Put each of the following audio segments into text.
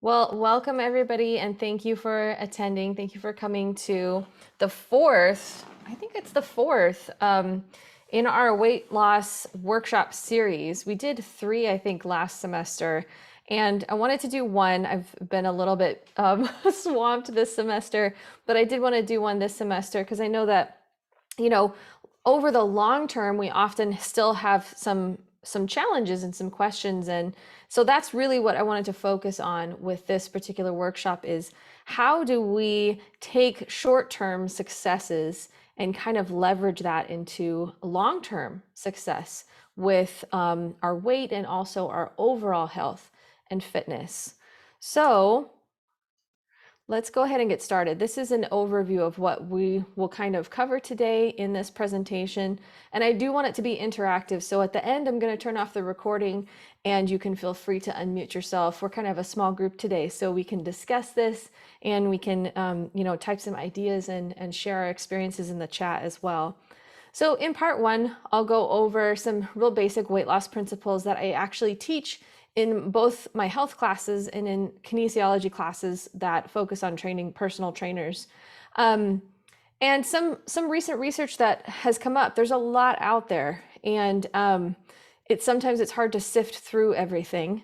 Well, welcome everybody, and thank you for attending. Thank you for coming to the fourth, I think it's the fourth, in our weight loss workshop series. We did three, I think, last semester, and I wanted to do one. I've been a little bit swamped this semester, but I did want to do one this semester because I know that, you know, over the long term, we often still have some challenges and some questions. And so that's really what I wanted to focus on with this particular workshop is how do we take short-term successes and kind of leverage that into long-term success with our weight and also our overall health and fitness. So let's go ahead and get started. This is an overview of what we will kind of cover today in this presentation. And I do want it to be interactive. So at the end, I'm going to turn off the recording and you can feel free to unmute yourself. We're kind of a small group today, so we can discuss this and we can, type some ideas and share our experiences in the chat as well. So in part one, I'll go over some real basic weight loss principles that I actually teach in both my health classes and in kinesiology classes that focus on training personal trainers. And some recent research that has come up. There's a lot out there, and sometimes it's hard to sift through everything.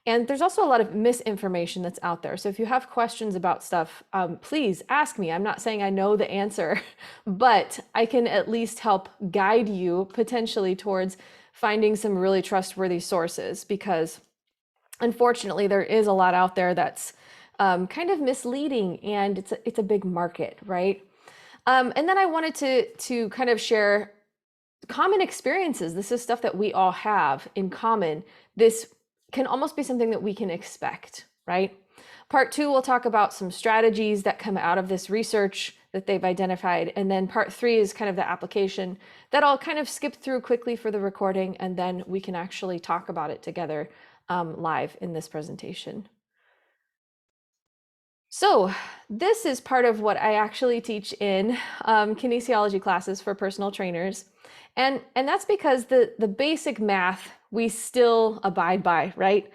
And there's also a lot of misinformation that's out there. So if you have questions about stuff, please ask me. I'm not saying I know the answer, but I can at least help guide you potentially towards finding some really trustworthy sources, because unfortunately there is a lot out there that's kind of misleading, and it's a big market, right? And then I wanted to kind of share common experiences. This is stuff that we all have in common. This can almost be something that we can expect, right? Part two, we'll talk about some strategies that come out of this research that they've identified. And then part three is kind of the application that I'll kind of skip through quickly for the recording, and then we can actually talk about it together live in this presentation. So this is part of what I actually teach in kinesiology classes for personal trainers. And that's because the basic math we still abide by, right?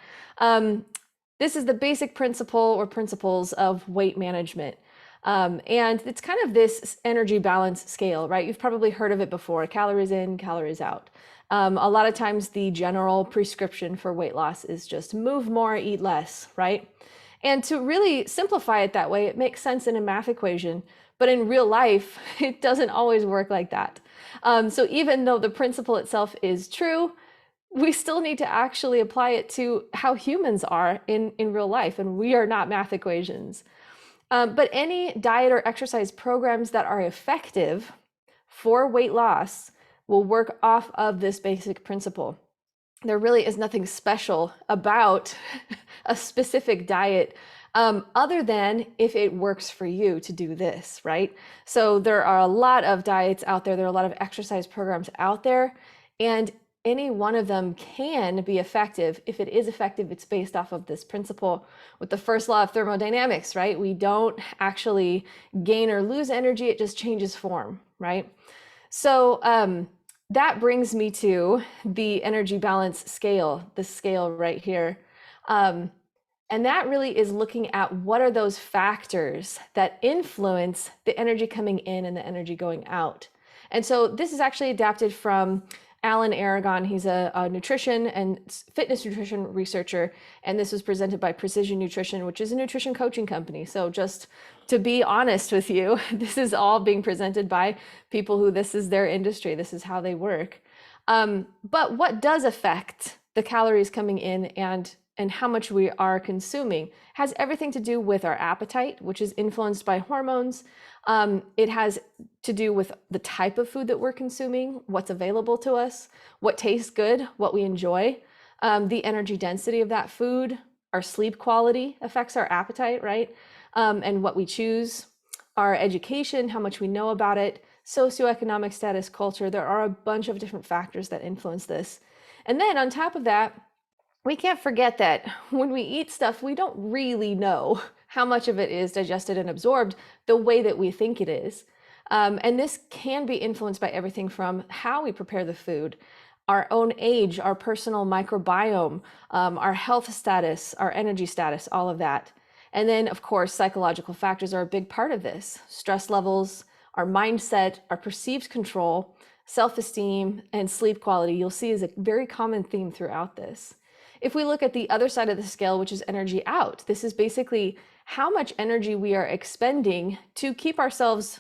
This is the basic principle or principles of weight management. And it's kind of this energy balance scale, right? You've probably heard of it before: calories in, calories out. A lot of times the general prescription for weight loss is just move more, eat less, right? And to really simplify it that way, it makes sense in a math equation, but in real life, it doesn't always work like that. So even though the principle itself is true, we still need to actually apply it to how humans are in real life, and we are not math equations. But any diet or exercise programs that are effective for weight loss will work off of this basic principle. There really is nothing special about a specific diet other than if it works for you to do this, right? So there are a lot of diets out there. There are a lot of exercise programs out there, and any one of them can be effective. If it is effective, it's based off of this principle with the first law of thermodynamics, right? We don't actually gain or lose energy, it just changes form, right? So that brings me to the energy balance scale, the scale right here. And that really is looking at what are those factors that influence the energy coming in and the energy going out. And so this is actually adapted from Alan Aragon. He's a nutrition and fitness nutrition researcher, and this was presented by Precision Nutrition, which is a nutrition coaching company. So just to be honest with you, this is all being presented by people who this is their industry. This is how they work. But what does affect the calories coming in and how much we are consuming has everything to do with our appetite, which is influenced by hormones. It has to do with the type of food that we're consuming, what's available to us, what tastes good, what we enjoy, the energy density of that food. Our sleep quality affects our appetite, right? And what we choose, our education, how much we know about it, socioeconomic status, culture. There are a bunch of different factors that influence this. And then on top of that, we can't forget that when we eat stuff, we don't really know how much of it is digested and absorbed the way that we think it is. And this can be influenced by everything from how we prepare the food, our own age, our personal microbiome, our health status, our energy status, all of that. And then, of course, psychological factors are a big part of this. Stress levels, our mindset, our perceived control, self-esteem, and sleep quality, you'll see is a very common theme throughout this. If we look at the other side of the scale, which is energy out, this is basically how much energy we are expending to keep ourselves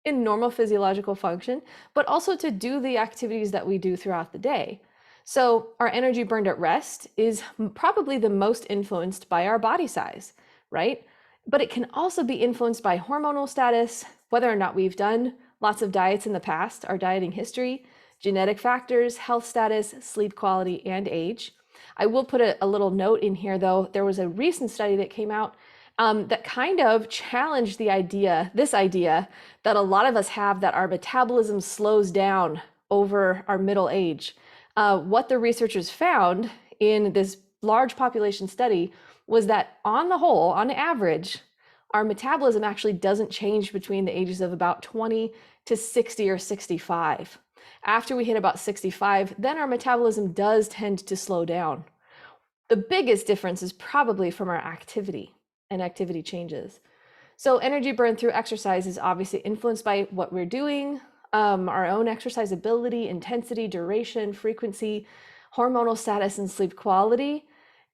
in normal physiological function, but also to do the activities that we do throughout the day. So our energy burned at rest is probably the most influenced by our body size, right? But it can also be influenced by hormonal status, whether or not we've done lots of diets in the past, our dieting history, genetic factors, health status, sleep quality, and age. I will put a little note in here though. There was a recent study that came out that kind of challenged this idea that a lot of us have, that our metabolism slows down over our middle age. What the researchers found in this large population study was that on the whole, on average, our metabolism actually doesn't change between the ages of about 20 to 60 or 65. After we hit about 65, then our metabolism does tend to slow down. The biggest difference is probably from our activity and activity changes. So energy burn through exercise is obviously influenced by what we're doing, our own exercise ability, intensity, duration, frequency, hormonal status, and sleep quality.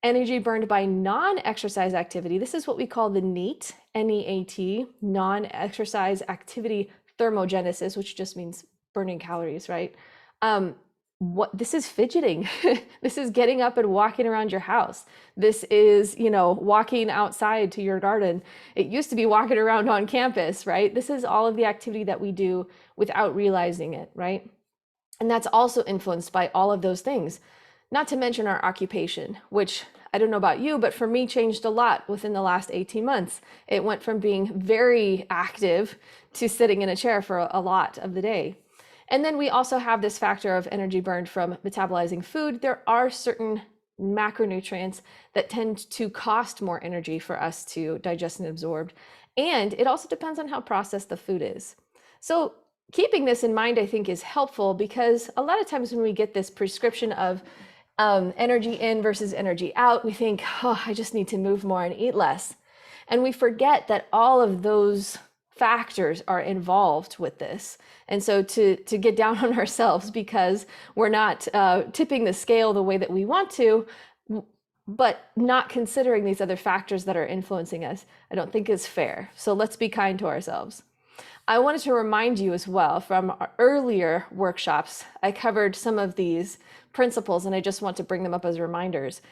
Energy burned by non-exercise activity, this is what we call the NEAT, N-E-A-T, non-exercise activity thermogenesis, which just means burning calories, right? This is fidgeting. This is getting up and walking around your house. This is, walking outside to your garden. It used to be walking around on campus, right? This is all of the activity that we do without realizing it, right? And that's also influenced by all of those things. Not to mention our occupation, which I don't know about you, but for me changed a lot within the last 18 months. It went from being very active to sitting in a chair for a lot of the day. And then we also have this factor of energy burned from metabolizing food. There are certain macronutrients that tend to cost more energy for us to digest and absorb. And it also depends on how processed the food is. So keeping this in mind, I think, is helpful, because a lot of times when we get this prescription of energy in versus energy out, we think, oh, I just need to move more and eat less. And we forget that all of those factors are involved with this. And so to get down on ourselves because we're not tipping the scale the way that we want to, but not considering these other factors that are influencing us, I don't think is fair. So let's be kind to ourselves. I wanted to remind you as well, from our earlier workshops, I covered some of these principles, and I just want to bring them up as reminders.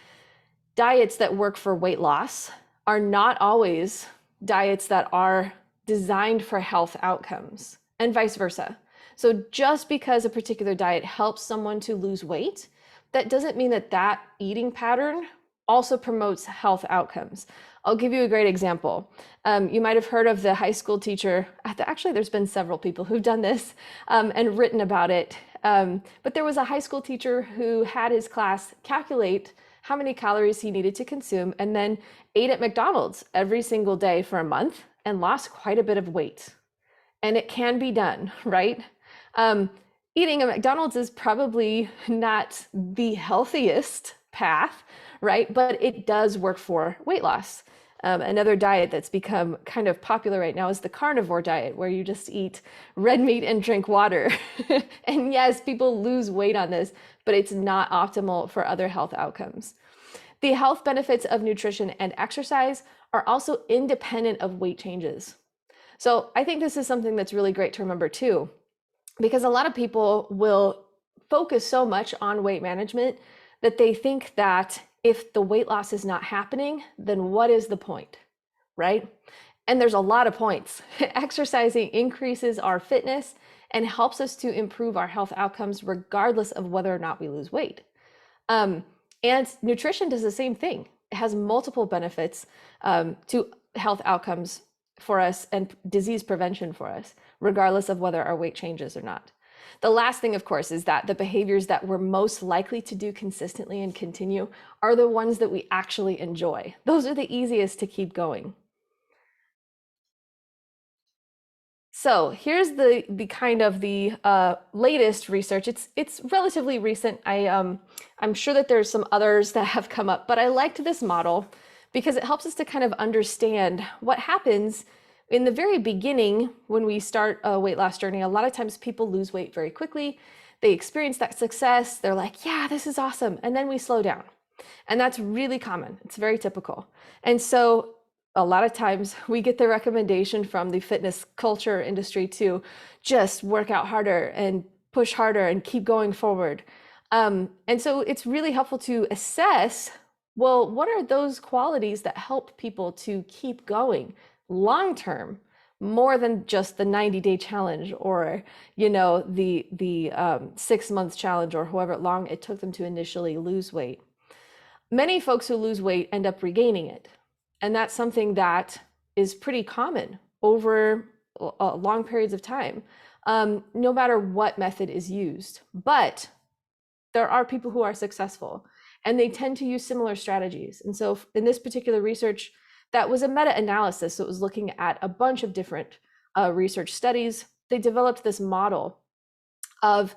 Diets that work for weight loss are not always diets that are designed for health outcomes, and vice versa. So just because a particular diet helps someone to lose weight, that doesn't mean that that eating pattern also promotes health outcomes. I'll give you a great example. You might have heard of the high school teacher. Actually, there's been several people who've done this and written about it. But there was a high school teacher who had his class calculate how many calories he needed to consume, and then ate at McDonald's every single day for a month and lost quite a bit of weight. And it can be done, right? Eating at McDonald's is probably not the healthiest path, right? But it does work for weight loss. Another diet that's become kind of popular right now is the carnivore diet, where you just eat red meat and drink water. And yes, people lose weight on this, but it's not optimal for other health outcomes. The health benefits of nutrition and exercise are also independent of weight changes. So I think this is something that's really great to remember too, because a lot of people will focus so much on weight management that they think that if the weight loss is not happening, then what is the point, right? And there's a lot of points. Exercising increases our fitness and helps us to improve our health outcomes regardless of whether or not we lose weight. And nutrition does the same thing. It has multiple benefits to health outcomes for us and disease prevention for us, regardless of whether our weight changes or not. The last thing, of course, is that the behaviors that we're most likely to do consistently and continue are the ones that we actually enjoy. Those are the easiest to keep going. So here's the kind of the latest research. It's relatively recent. I'm sure that there's some others that have come up, but I liked this model because it helps us to kind of understand what happens in the very beginning when we start a weight loss journey. A lot of times people lose weight very quickly. They experience that success. They're like, yeah, this is awesome. And then we slow down. And that's really common. It's very typical. And so a lot of times we get the recommendation from the fitness culture industry to just work out harder and push harder and keep going forward. And so it's really helpful to assess, well, what are those qualities that help people to keep going long term, more than just the 90-day challenge or the 6 month challenge or however long it took them to initially lose weight. Many folks who lose weight end up regaining it. And that's something that is pretty common over long periods of time, no matter what method is used. But there are people who are successful and they tend to use similar strategies. And so in this particular research, that was a meta-analysis. So it was looking at a bunch of different research studies. They developed this model of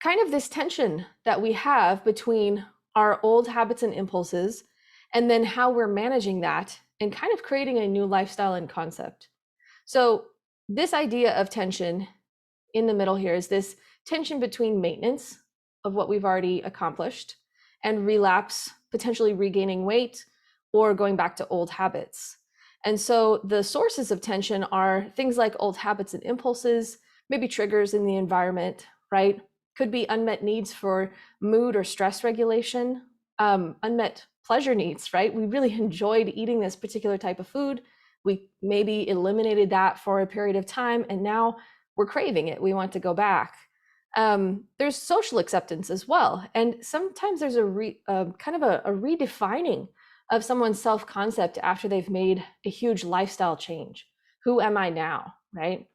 kind of this tension that we have between our old habits and impulses, and then how we're managing that and kind of creating a new lifestyle and concept. So this idea of tension in the middle here is this tension between maintenance of what we've already accomplished and relapse, potentially regaining weight or going back to old habits. And so the sources of tension are things like old habits and impulses, maybe triggers in the environment, right? Could be unmet needs for mood or stress regulation, unmet pleasure needs, right? We really enjoyed eating this particular type of food. We maybe eliminated that for a period of time, and now we're craving it. We want to go back. There's social acceptance as well. And sometimes there's kind of a redefining of someone's self-concept after they've made a huge lifestyle change. Who am I now, right?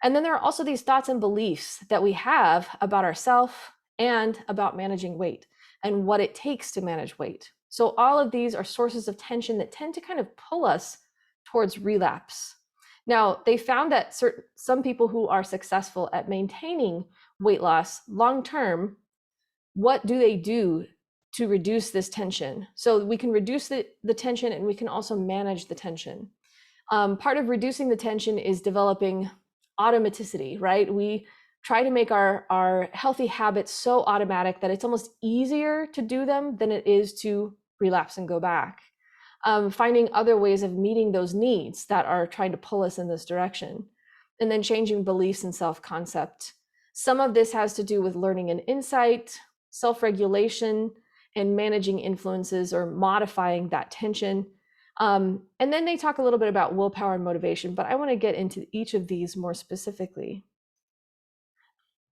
And then there are also these thoughts and beliefs that we have about ourselves and about managing weight and what it takes to manage weight. So all of these are sources of tension that tend to kind of pull us towards relapse. Now, they found that some people who are successful at maintaining weight loss long-term, what do they do to reduce this tension? So we can reduce the tension and we can also manage the tension. Part of reducing the tension is developing automaticity, right? We try to make our healthy habits so automatic that it's almost easier to do them than it is to relapse and go back. Finding other ways of meeting those needs that are trying to pull us in this direction, and then changing beliefs and self-concept. Some of this has to do with learning and insight, self-regulation, and managing influences or modifying that tension. And then they talk a little bit about willpower and motivation, but I want to get into each of these more specifically.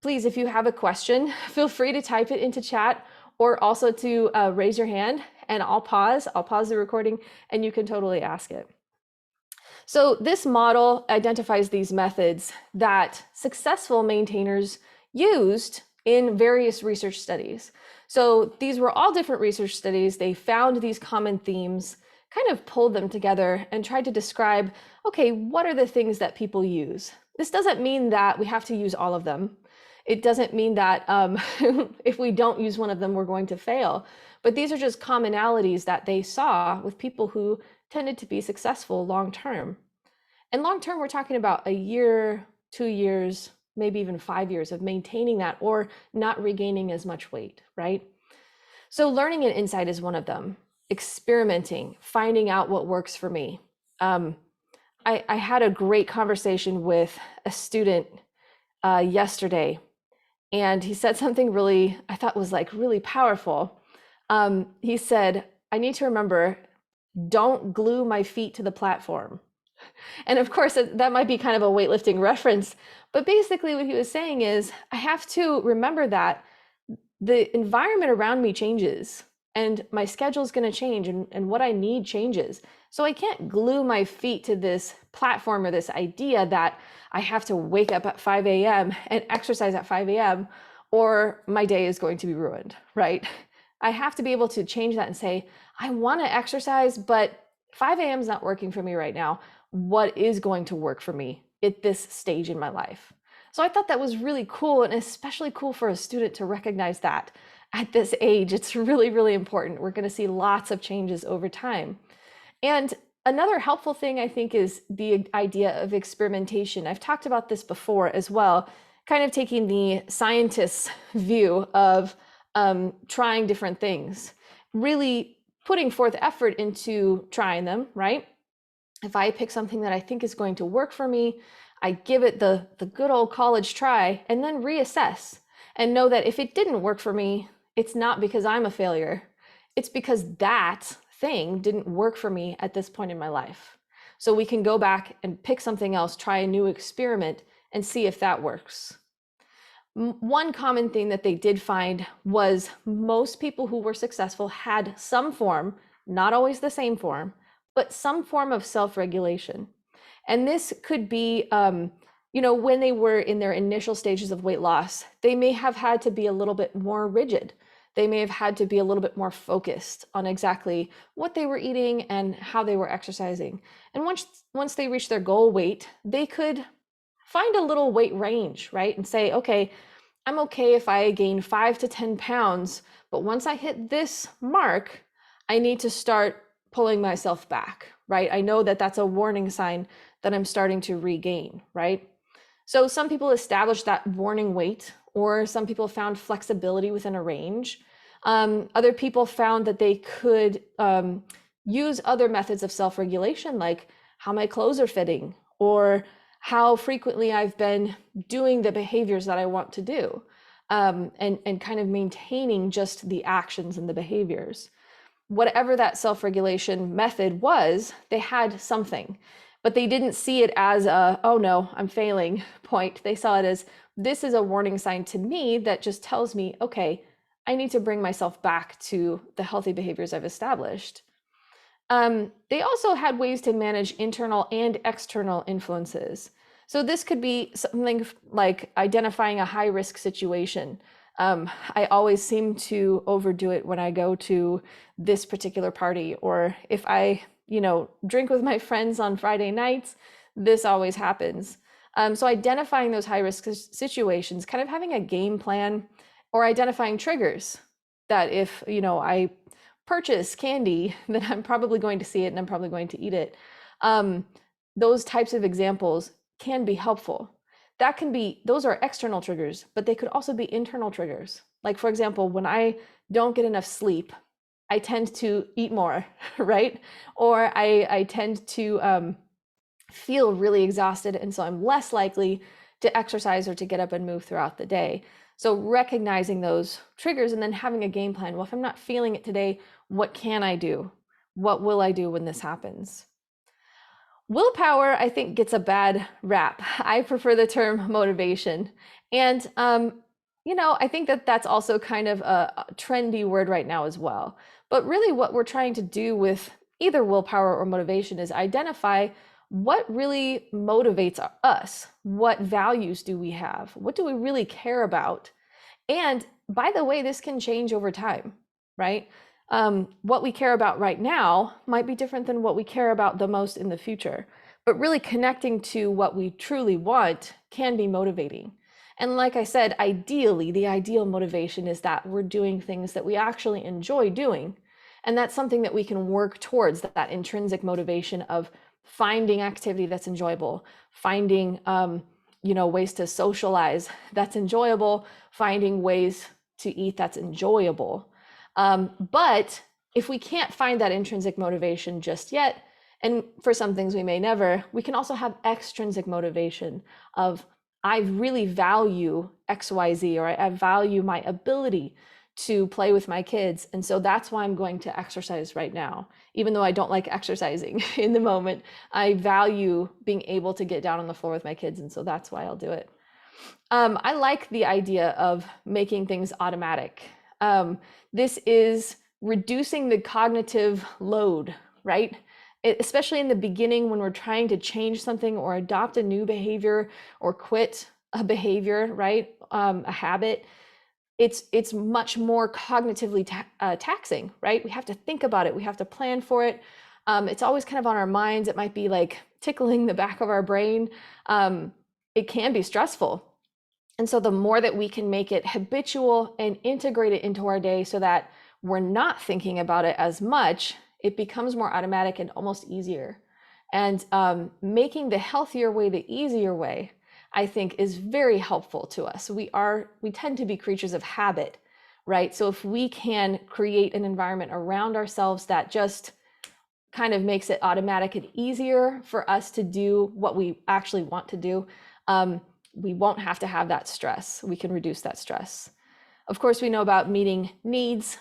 Please, if you have a question, feel free to type it into chat or also to raise your hand, and I'll pause the recording and you can totally ask it. So this model identifies these methods that successful maintainers used in various research studies. So these were all different research studies. They found these common themes, kind of pulled them together and tried to describe, okay, what are the things that people use? This doesn't mean that we have to use all of them. It doesn't mean that if we don't use one of them, we're going to fail. But these are just commonalities that they saw with people who tended to be successful long-term. And long-term, we're talking about a year, 2 years, maybe even 5 years of maintaining that or not regaining as much weight, right? So learning and insight is one of them. Experimenting, finding out what works for me. I had a great conversation with a student yesterday, and he said something I thought was like really powerful. He said, I need to remember, don't glue my feet to the platform. And of course, that might be kind of a weightlifting reference, but basically what he was saying is, I have to remember that the environment around me changes and my schedule is going to change and what I need changes. So I can't glue my feet to this platform or this idea that I have to wake up at 5 a.m. and exercise at 5 a.m. or my day is going to be ruined, right? I have to be able to change that and say, I want to exercise, but 5 a.m. is not working for me right now. What is going to work for me at this stage in my life. So I thought that was really cool, and especially cool for a student to recognize that at this age. It's really, really important. We're going to see lots of changes over time. And another helpful thing I think is the idea of experimentation. I've talked about this before as well, kind of taking the scientist's view of trying different things, really putting forth effort into trying them, right? If I pick something that I think is going to work for me, I give it the good old college try and then reassess and know that if it didn't work for me, it's not because I'm a failure. It's because that thing didn't work for me at this point in my life. So we can go back and pick something else, try a new experiment, and see if that works. One common thing that they did find was most people who were successful had some form, not always the same form, but some form of self-regulation. And this could be, when they were in their initial stages of weight loss, they may have had to be a little bit more rigid. They may have had to be a little bit more focused on exactly what they were eating and how they were exercising. And once they reached their goal weight, they could find a little weight range, right? And say, okay, I'm okay if I gain 5 to 10 pounds, but once I hit this mark, I need to start pulling myself back, right? I know that that's a warning sign that I'm starting to regain, right? So some people establish that warning weight, or some people found flexibility within a range. Other people found that they could use other methods of self-regulation, like how my clothes are fitting, or how frequently I've been doing the behaviors that I want to do, and kind of maintaining just the actions and the behaviors. Whatever that self-regulation method was, they had something, but they didn't see it as a, oh no, I'm failing point. They saw it as, this is a warning sign to me that just tells me, okay, I need to bring myself back to the healthy behaviors I've established. They also had ways to manage internal and external influences. So this could be something like identifying a high-risk situation. I always seem to overdo it when I go to this particular party, or if I, drink with my friends on Friday nights, this always happens. So identifying those high-risk situations, kind of having a game plan, or identifying triggers that if, I purchase candy, then I'm probably going to see it and I'm probably going to eat it. Those types of examples can be helpful. Those are external triggers, but they could also be internal triggers. Like, for example, when I don't get enough sleep, I tend to eat more, right? Or I tend to feel really exhausted, and so I'm less likely to exercise or to get up and move throughout the day. So recognizing those triggers and then having a game plan. Well, if I'm not feeling it today, what can I do? What will I do when this happens? Willpower, I think, gets a bad rap. I prefer the term motivation. And, I think that that's also kind of a trendy word right now as well. But really what we're trying to do with either willpower or motivation is identify what really motivates us. What values do we have? What do we really care about? And by the way, this can change over time, right? What we care about right now might be different than what we care about the most in the future. But really connecting to what we truly want can be motivating. And like I said, ideally, the ideal motivation is that we're doing things that we actually enjoy doing. And that's something that we can work towards, that intrinsic motivation of finding activity that's enjoyable, finding ways to socialize that's enjoyable, finding ways to eat that's enjoyable. But if we can't find that intrinsic motivation just yet, and for some things we may never, we can also have extrinsic motivation of, I really value XYZ, or I value my ability to play with my kids. And so that's why I'm going to exercise right now. Even though I don't like exercising in the moment, I value being able to get down on the floor with my kids. And so that's why I'll do it. I like the idea of making things automatic. This is reducing the cognitive load, right? Especially in the beginning when we're trying to change something or adopt a new behavior or quit a behavior, right? A habit. It's much more cognitively taxing, right? We have to think about it. We have to plan for it. It's always kind of on our minds. It might be like tickling the back of our brain. It can be stressful. And so the more that we can make it habitual and integrate it into our day so that we're not thinking about it as much, it becomes more automatic and almost easier. And making the healthier way the easier way, I think, is very helpful to us. We tend to be creatures of habit, right? So if we can create an environment around ourselves that just kind of makes it automatic and easier for us to do what we actually want to do, we won't have to have that stress. We can reduce that stress. Of course, we know about meeting needs,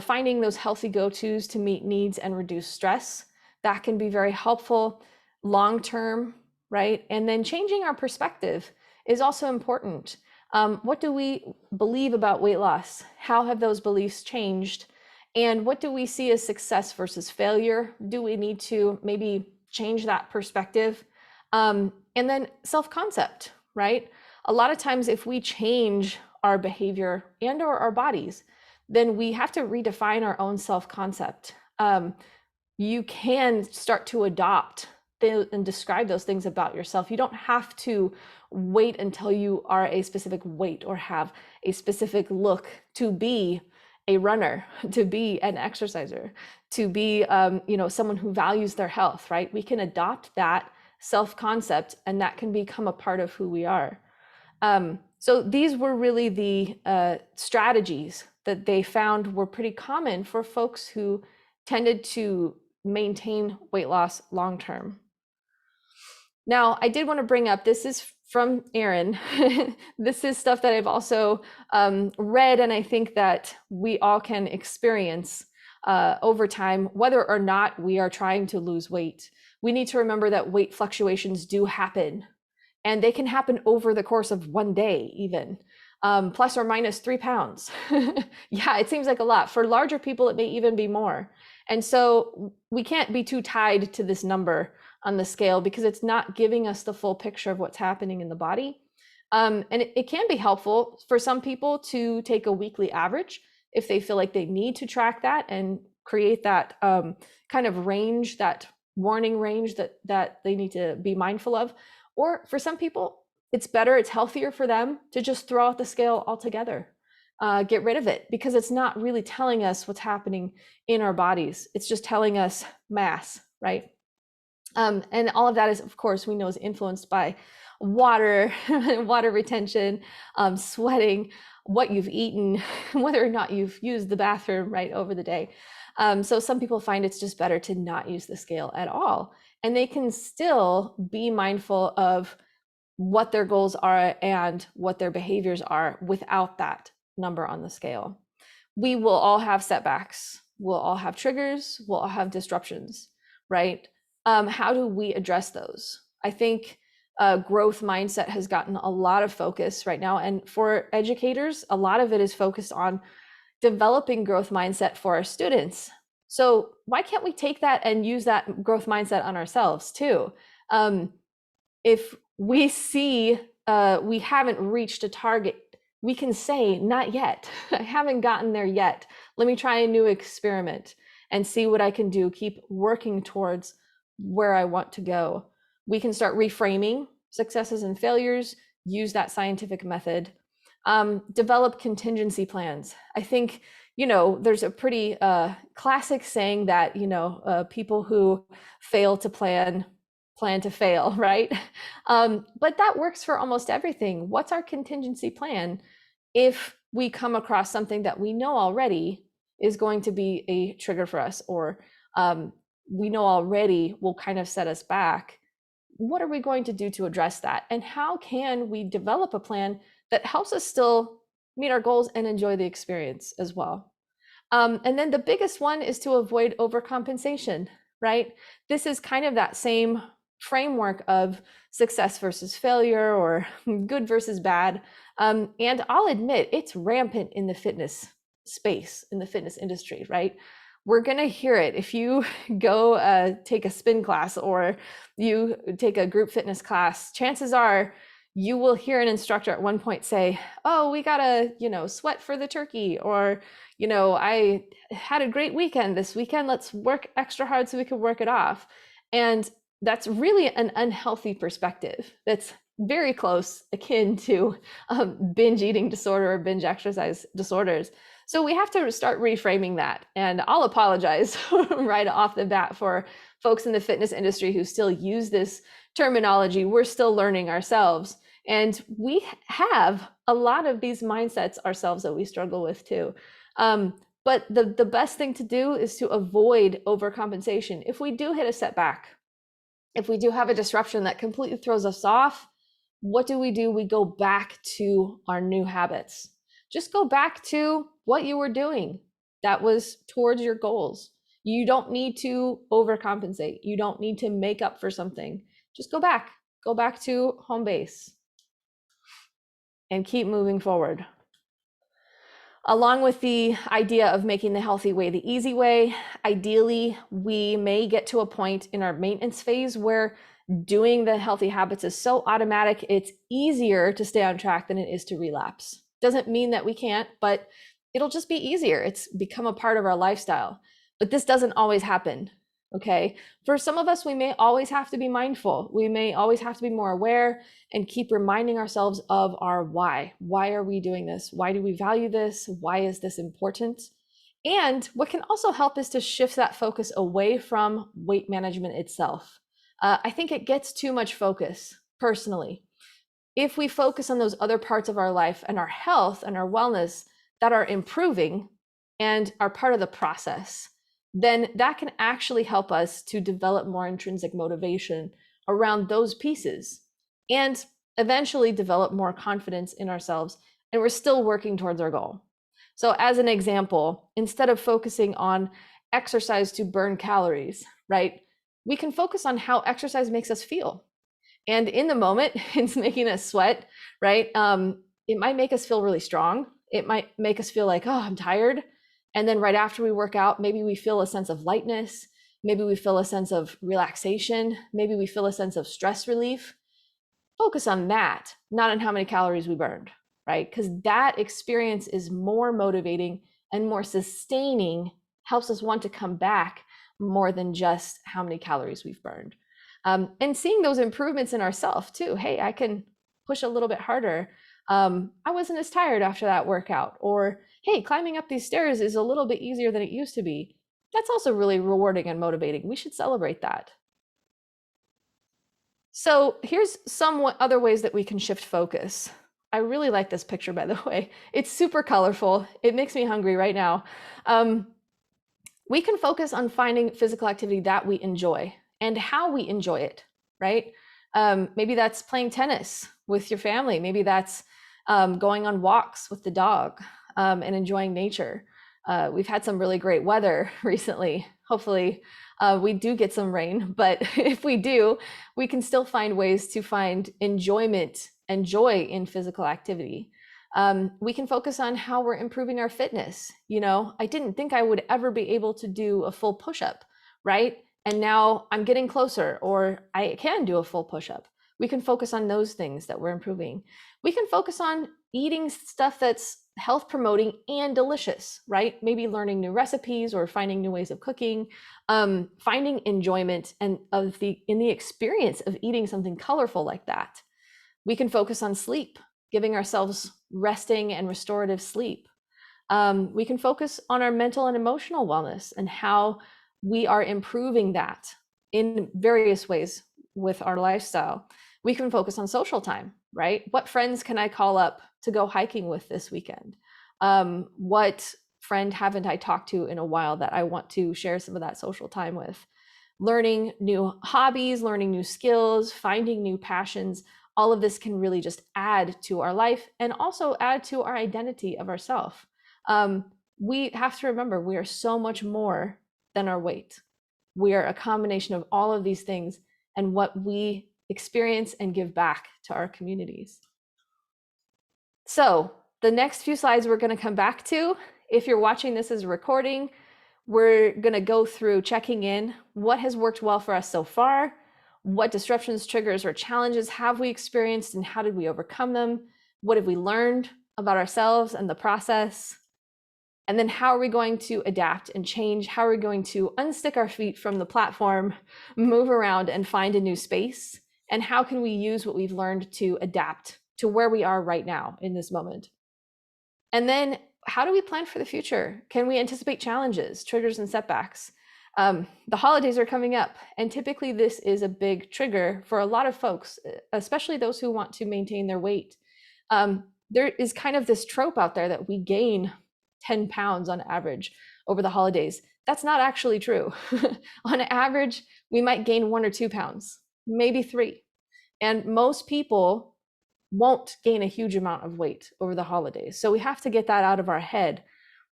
finding those healthy go-tos to meet needs and reduce stress. That can be very helpful long-term, right? And then changing our perspective is also important. What do we believe about weight loss? How have those beliefs changed? And what do we see as success versus failure? Do we need to maybe change that perspective? And then self-concept, right? A lot of times if we change our behavior and or our bodies, then we have to redefine our own self-concept. You can start to adopt and describe those things about yourself. You don't have to wait until you are a specific weight or have a specific look to be a runner, to be an exerciser, to be someone who values their health, right? We can adopt that self-concept and that can become a part of who we are. So these were really the strategies that they found were pretty common for folks who tended to maintain weight loss long-term. Now, I did want to bring up, this is from Erin. This is stuff that I've also read, and I think that we all can experience over time, whether or not we are trying to lose weight. We need to remember that weight fluctuations do happen, and they can happen over the course of one day even, plus or minus 3 pounds. Yeah, it seems like a lot. For larger people, it may even be more. And so we can't be too tied to this number on the scale because it's not giving us the full picture of what's happening in the body. And it can be helpful for some people to take a weekly average if they feel like they need to track that and create that kind of range, that warning range that they need to be mindful of. Or for some people, it's better, it's healthier for them to just throw out the scale altogether, get rid of it, because it's not really telling us what's happening in our bodies. It's just telling us mass, right? And all of that is, of course, we know is influenced by water, water retention, sweating, what you've eaten, whether or not you've used the bathroom right over the day. So some people find it's just better to not use the scale at all. And they can still be mindful of what their goals are and what their behaviors are without that number on the scale. We will all have setbacks. We'll all have triggers. We'll all have disruptions, right? How do we address those? I think growth mindset has gotten a lot of focus right now. And for educators, a lot of it is focused on developing growth mindset for our students. So why can't we take that and use that growth mindset on ourselves too? If we see we haven't reached a target, we can say, not yet. I haven't gotten there yet. Let me try a new experiment and see what I can do. Keep working towards where I want to go. We can start reframing successes and failures, use that scientific method, develop contingency plans. I think, there's a pretty classic saying that, people who fail to plan to fail, right? But that works for almost everything. What's our contingency plan if we come across something that we know already is going to be a trigger for us, or we know already will kind of set us back? What are we going to do to address that? And how can we develop a plan that helps us still meet our goals and enjoy the experience as well? And then the biggest one is to avoid overcompensation, right? This is kind of that same framework of success versus failure, or good versus bad. And I'll admit, it's rampant in the fitness space, in the fitness industry, right? We're going to hear it. If you go take a spin class or you take a group fitness class, chances are You will hear an instructor at one point say, "Oh, we gotta, sweat for the turkey," or, "I had a great weekend this weekend. Let's work extra hard so we can work it off." And that's really an unhealthy perspective. That's very close, akin to binge eating disorder or binge exercise disorders. So we have to start reframing that. And I'll apologize right off the bat for folks in the fitness industry who still use this terminology. We're still learning ourselves. And we have a lot of these mindsets ourselves that we struggle with too. But the best thing to do is to avoid overcompensation. If we do hit a setback, if we do have a disruption that completely throws us off, what do? We go back to our new habits. Just go back to what you were doing that was towards your goals. You don't need to overcompensate. You don't need to make up for something. Just go back to home base and keep moving forward. Along with the idea of making the healthy way the easy way, ideally, we may get to a point in our maintenance phase where doing the healthy habits is so automatic, it's easier to stay on track than it is to relapse. Doesn't mean that we can't, but it'll just be easier. It's become a part of our lifestyle. But this doesn't always happen. Okay. For some of us, we may always have to be mindful. We may always have to be more aware and keep reminding ourselves of our why. Why are we doing this? Why do we value this? Why is this important? And what can also help is to shift that focus away from weight management itself. I think it gets too much focus personally. If we focus on those other parts of our life and our health and our wellness that are improving and are part of the process, then that can actually help us to develop more intrinsic motivation around those pieces and eventually develop more confidence in ourselves. And we're still working towards our goal. So as an example, instead of focusing on exercise to burn calories, right? We can focus on how exercise makes us feel. And in the moment, it's making us sweat, right? It might make us feel really strong. It might make us feel like, oh, I'm tired. And then right after we work out, maybe we feel a sense of lightness. Maybe we feel a sense of relaxation. Maybe we feel a sense of stress relief. Focus on that, not on how many calories we burned, right? Because that experience is more motivating and more sustaining, helps us want to come back more than just how many calories we've burned. And seeing those improvements in ourselves too. Hey, I can push a little bit harder. I wasn't as tired after that workout. Or, hey, climbing up these stairs is a little bit easier than it used to be. That's also really rewarding and motivating. We should celebrate that. So here's some other ways that we can shift focus. I really like this picture, by the way. It's super colorful. It makes me hungry right now. We can focus on finding physical activity that we enjoy and how we enjoy it, right? Maybe that's playing tennis with your family. Maybe that's going on walks with the dog and enjoying nature. We've had some really great weather recently. Hopefully we do get some rain, but if we do, we can still find ways to find enjoyment and joy in physical activity. We can focus on how we're improving our fitness. I didn't think I would ever be able to do a full push-up, right? And now I'm getting closer, or I can do a full push-up. We can focus on those things that we're improving. We can focus on eating stuff that's health promoting and delicious, right? Maybe learning new recipes or finding new ways of cooking, finding enjoyment and in the experience of eating something colorful like that. We can focus on sleep, giving ourselves resting and restorative sleep. We can focus on our mental and emotional wellness and how we are improving that in various ways with our lifestyle. We can focus on social time, right? What friends can I call up to go hiking with this weekend? What friend haven't I talked to in a while that I want to share some of that social time with? Learning new hobbies, learning new skills, finding new passions. All of this can really just add to our life and also add to our identity of ourself. We have to remember we are so much more than our weight. We are a combination of all of these things and what we experience and give back to our communities. So the next few slides we're going to come back to. If you're watching this as a recording, we're going to go through checking in what has worked well for us so far, What disruptions, triggers, or challenges have we experienced and how did we overcome them? What have we learned about ourselves and the process? And then how are we going to adapt and change? How are we going to unstick our feet from the platform, move around and find a new space? And how can we use what we've learned to adapt to where we are right now in this moment? And then how do we plan for the future? Can we anticipate challenges, triggers, and setbacks? The holidays are coming up, and typically this is a big trigger for a lot of folks, especially those who want to maintain their weight. There is kind of this trope out there that we gain 10 pounds on average over the holidays. That's not actually true. On average, we might gain 1 or 2 pounds, maybe 3. And most people won't gain a huge amount of weight over the holidays. So we have to get that out of our head.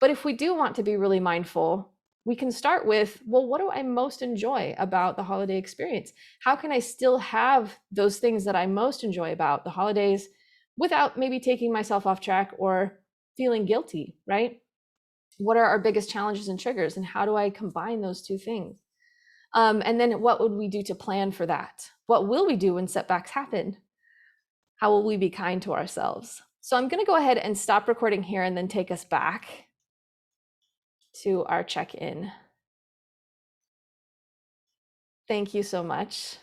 But if we do want to be really mindful, we can start with, well, what do I most enjoy about the holiday experience? How can I still have those things that I most enjoy about the holidays without maybe taking myself off track or feeling guilty, right? What are our biggest challenges and triggers, and how do I combine those two things? And then what would we do to plan for that? What will we do when setbacks happen? How will we be kind to ourselves? So I'm going to go ahead and stop recording here and then take us back to our check-in. Thank you so much.